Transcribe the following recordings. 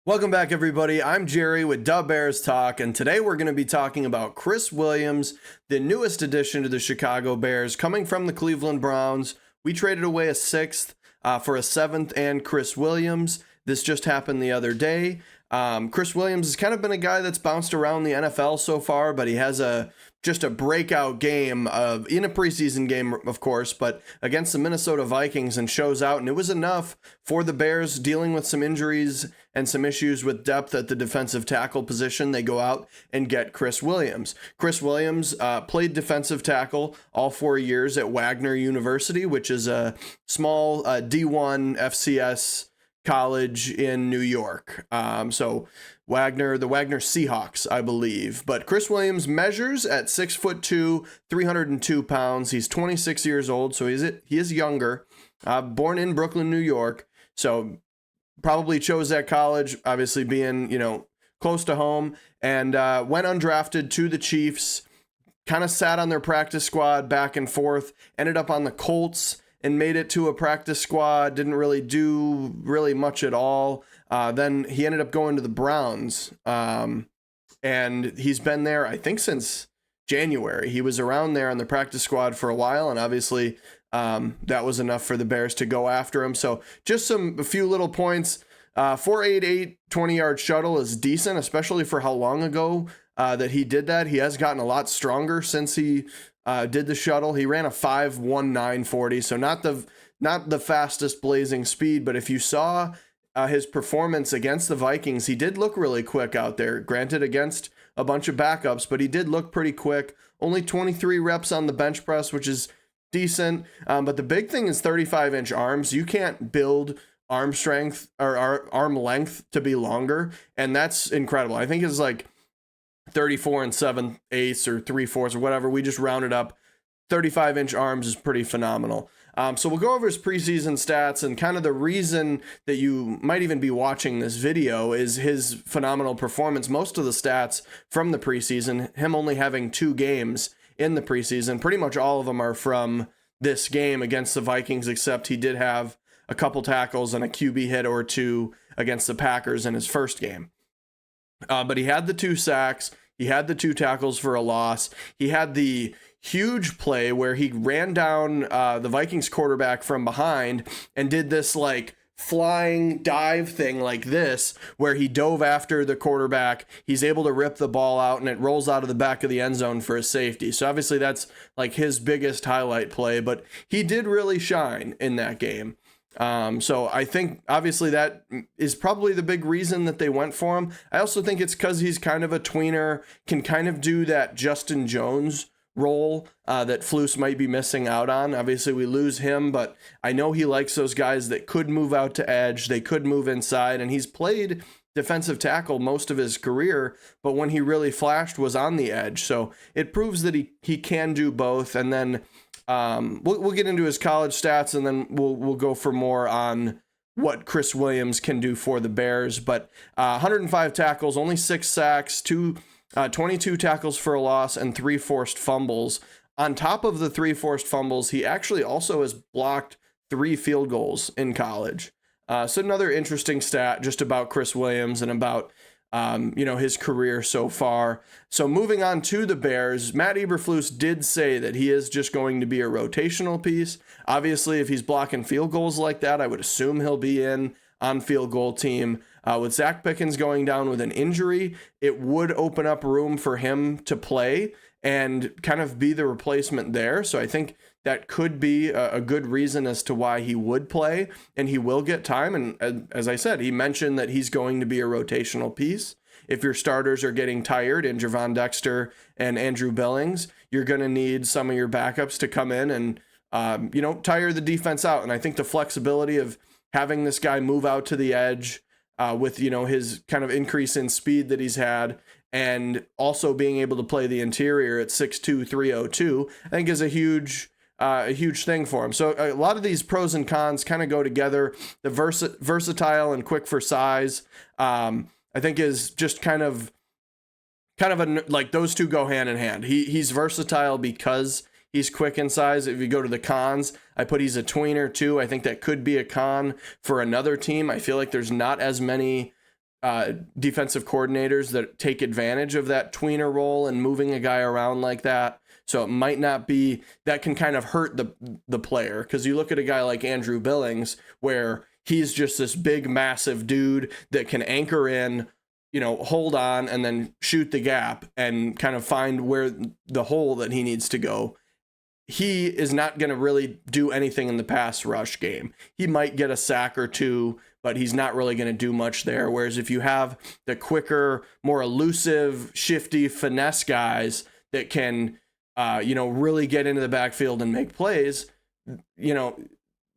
Welcome back, everybody. I'm Jerry with Dub Bears Talk, and today we're going to be talking about Chris Williams, the newest addition to the Chicago Bears, coming from the Cleveland Browns. We traded away a sixth for a seventh and Chris Williams. This just happened the other day. Chris Williams has kind of been a guy that's bounced around the NFL so far, but he has just a breakout game in a preseason game, of course, but against the Minnesota Vikings, and shows out. And it was enough for the Bears, dealing with some injuries and some issues with depth at the defensive tackle position. They go out and get Chris Williams. Chris Williams played defensive tackle all 4 years at Wagner University, which is a small D1 FCS college in New York. So the Wagner Seahawks, I believe. But Chris Williams measures at 6'2", 302 pounds. He's 26 years old, so he is younger. Born in Brooklyn, New York. So probably chose that college, obviously being, close to home, and went undrafted to the Chiefs. Kind of sat on their practice squad back and forth. Ended up on the Colts and made it to a practice squad. Didn't really do much at all. Then he ended up going to the Browns, and he's been there, I think, since January. He was around there on the practice squad for a while, and obviously that was enough for the Bears to go after him. So just a few little points. 4.88 20-yard shuttle is decent, especially for how long ago that he did that. He has gotten a lot stronger since he did the shuttle. He ran a 5.19 40, so not the fastest blazing speed, but if you saw his performance against the Vikings, he did look really quick out there. Granted, against a bunch of backups, but he did look pretty quick. Only 23 reps on the bench press, which is decent. But the big thing is 35-inch arms. You can't build arm strength or arm length to be longer, and that's incredible. I think it's like 34 and 7/8 or 3/4 or whatever. We just rounded up. 35-inch arms is pretty phenomenal. So we'll go over his preseason stats, and kind of the reason that you might even be watching this video is his phenomenal performance. Most of the stats from the preseason, him only having 2 games in the preseason, pretty much all of them are from this game against the Vikings, except he did have a couple tackles and a QB hit or 2 against the Packers in his first game. But he had the 2 sacks. He had the 2 tackles for a loss. He had the huge play where he ran down the Vikings quarterback from behind and did this like flying dive thing like this, where he dove after the quarterback. He's able to rip the ball out, and it rolls out of the back of the end zone for a safety. So obviously that's like his biggest highlight play, but he did really shine in that game. So I think obviously that is probably the big reason that they went for him. I also think it's because he's kind of a tweener, can kind of do that Justin Jones role that Flus might be missing out on. Obviously we lose him, but I know he likes those guys that could move out to edge, they could move inside, and he's played defensive tackle most of his career, but when he really flashed was on the edge. So it proves that he can do both. And then we'll get into his college stats, and then we'll go for more on what Chris Williams can do for the Bears. But 105 tackles, only 6 sacks, 22 tackles for a loss, and 3 forced fumbles. On top of the 3 forced fumbles, he actually also has blocked 3 field goals in college. So another interesting stat just about Chris Williams and about his career so far. So moving on to the Bears, Matt Eberflus did say that he is just going to be a rotational piece. Obviously, if he's blocking field goals like that, I would assume he'll be in on field goal team. With Zach Pickens going down with an injury, it would open up room for him to play and kind of be the replacement there. So I think that could be a good reason as to why he would play, and he will get time. And as I said, he mentioned that he's going to be a rotational piece. If your starters are getting tired in Javon Dexter and Andrew Billings, you're going to need some of your backups to come in and, tire the defense out. And I think the flexibility of having this guy move out to the edge with, his kind of increase in speed that he's had, and also being able to play the interior at 6'2", 302, I think is a huge thing for him. So a lot of these pros and cons kind of go together. The versatile and quick for size, I think is just kind of like those two go hand in hand. He's versatile because he's quick in size. If you go to the cons, I put he's a tweener too. I think that could be a con for another team. I feel like there's not as many defensive coordinators that take advantage of that tweener role and moving a guy around like that. So it might not be, that can kind of hurt the player, because you look at a guy like Andrew Billings, where he's just this big, massive dude that can anchor in, hold on and then shoot the gap and kind of find where the hole that he needs to go. He is not going to really do anything in the pass rush game. He might get a sack or two, but he's not really going to do much there. Whereas if you have the quicker, more elusive, shifty, finesse guys that can, really get into the backfield and make plays,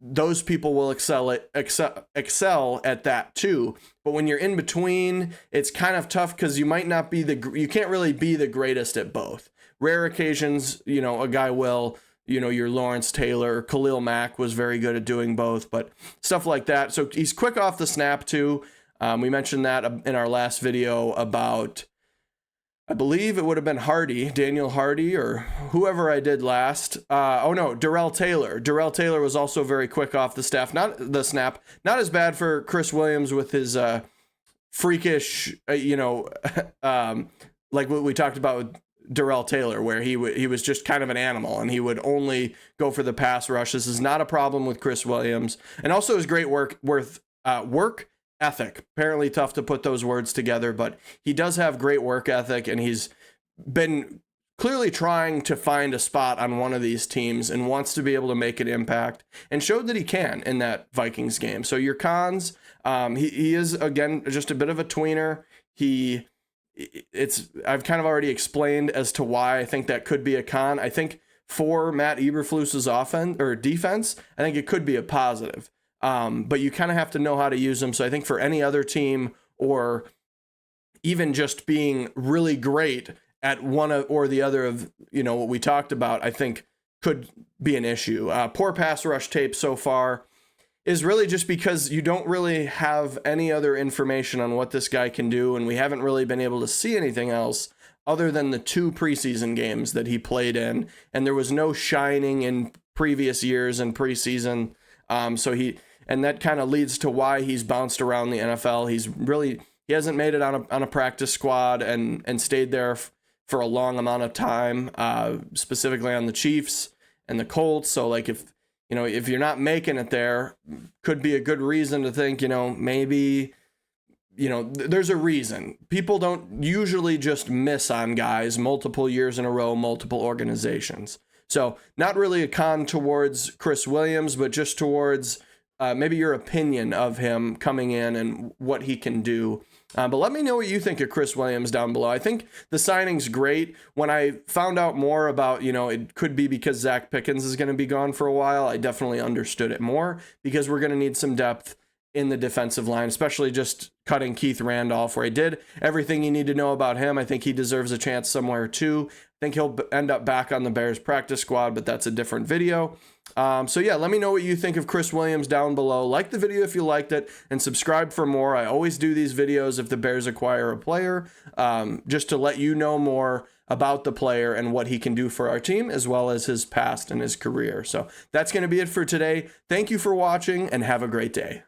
those people will excel at that too. But when you're in between, it's kind of tough, because you might not be you can't really be the greatest at both. Rare occasions, a guy will, your Lawrence Taylor, Khalil Mack was very good at doing both, but stuff like that. So he's quick off the snap too. We mentioned that in our last video about, I believe it would have been Daniel Hardy, or whoever I did last. Darrell Taylor. Darrell Taylor was also very quick off the snap. Not as bad for Chris Williams with his freakish, like what we talked about with Darrell Taylor, where he was just kind of an animal and he would only go for the pass rush. This is not a problem with Chris Williams, and also his great work ethic. Apparently tough to put those words together, but he does have great work ethic, and he's been clearly trying to find a spot on one of these teams and wants to be able to make an impact, and showed that he can in that Vikings game. So your cons, he is, again, just a bit of a tweener. I've kind of already explained as to why I think that could be a con. I think for Matt Eberflus's offense or defense, I think it could be a positive. But you kind of have to know how to use them. So I think for any other team, or even just being really great at one or the other of, what we talked about, I think could be an issue. Poor pass rush tape so far is really just because you don't really have any other information on what this guy can do, and we haven't really been able to see anything else other than the 2 preseason games that he played in, and there was no shining in previous years in preseason. And that kind of leads to why he's bounced around the NFL. He hasn't made it on a practice squad and stayed there for a long amount of time, specifically on the Chiefs and the Colts. So like if you're not making it there, could be a good reason to think, maybe, there's a reason. People don't usually just miss on guys multiple years in a row, multiple organizations. So not really a con towards Chris Williams, but just towards maybe your opinion of him coming in and what he can do. But let me know what you think of Chris Williams down below. I think the signing's great. When I found out more about, it could be because Zach Pickens is going to be gone for a while, I definitely understood it more, because we're going to need some depth in the defensive line, especially just cutting Keith Randolph, where I did everything you need to know about him. I think he deserves a chance somewhere too. I think he'll end up back on the Bears practice squad, but that's a different video. So yeah, let me know what you think of Chris Williams down below. Like the video if you liked it, and subscribe for more. I always do these videos if the Bears acquire a player, just to let you know more about the player and what he can do for our team, as well as his past and his career. So that's going to be it for today. Thank you for watching, and have a great day.